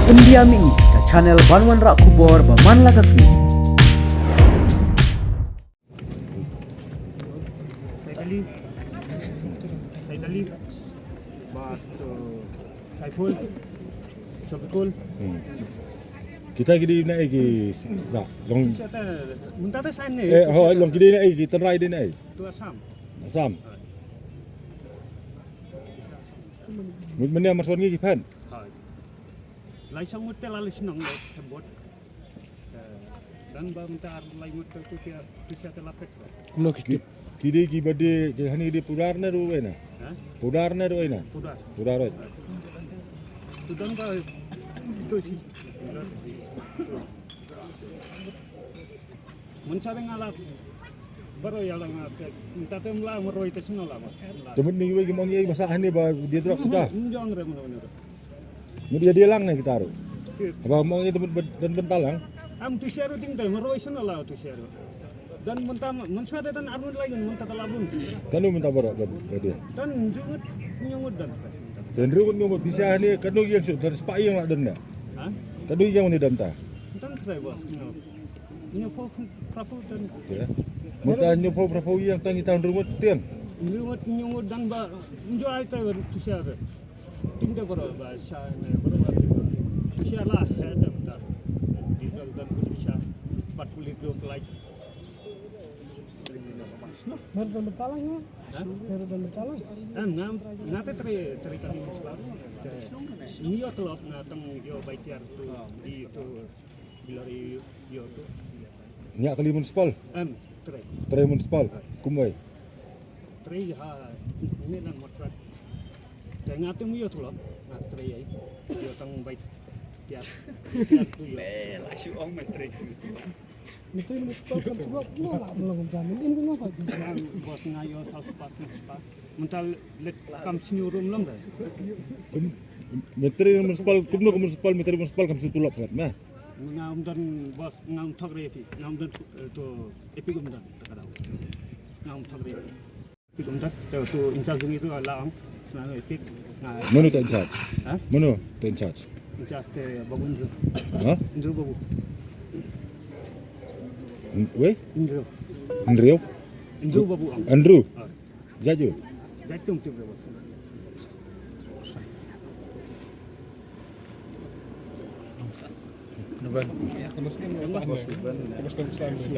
Pendiami ke channel Banwan Rak Kubor Baman Lakasmi. Saidali, buat Saiful, Syafiqul. Kita gidi naik ke tak long Siapa? Muntah tu sana. long gidi naik kita try dia naik Tu Assam. Assam mana masuk ni kipan Hai. Lai sang mutte lalu senang le tebot. Dan bentar lai mutte tu siapa lapet. kidi ki bade hani di pudar na ro ena Hah? pudar na ro ena Pudar. pudar ro Tu dan ba itu sih. Mencari ngalap. Baru ya lang minta tu mula meroi tu senang lah mas. temen ni we gimong ye masakan ni ba dia drop sudah Jangan rem benar. ni dia lang na kita ro apa mau ni temen dan bentalang Am tu share ting tu meroi senang lah tu share. Dan mentah mensuat dan arun lagi mentah telabun. kanu minta barak kan berarti Dan jungut nyungut dan. dan ru nyumut bisa ni kanu yang sudah sepai yang lah dan Hah? kanu yang ni dan ta Dan try bos kena. Nyupo prapu dan ya mata nyopo berapa yang tangi tahun rumah tiang nyungut dan ba enjoy tu tu share. Ting tu baru ba share baru tu share lah ada betul. Di dan tu share 42 like. Baru dan bertalang ya? Baru dan bertalang. Dan ngate teri kami sebab ni yo telok ngateng yo baitiar tu di tu bilari yo tu nyak kali municipal teri tray municipal kumai teri ha ni nang motrat dan ngate mi yo telok ngat teri ai yo tang baitiar tu yo Asyik orang menteri. Itu yang mesti kan gua lah belum jamin. Ini kenapa? nang bos ngayo sas pas mental let kam siniurum lang dah menteri municipal kumno municipal menteri municipal kam situlap kan nah ngam dan bos ngam thok refi ngam dan tu epigum dan takadau ngam thok refi epigum dan tu insal jungi tu alang senang epik na menu tak in charge ha menu tak in charge insal te bagunju ha indro babu we indro Andrew babu ang Andrew jaju jaitum tu bos Kamusta yung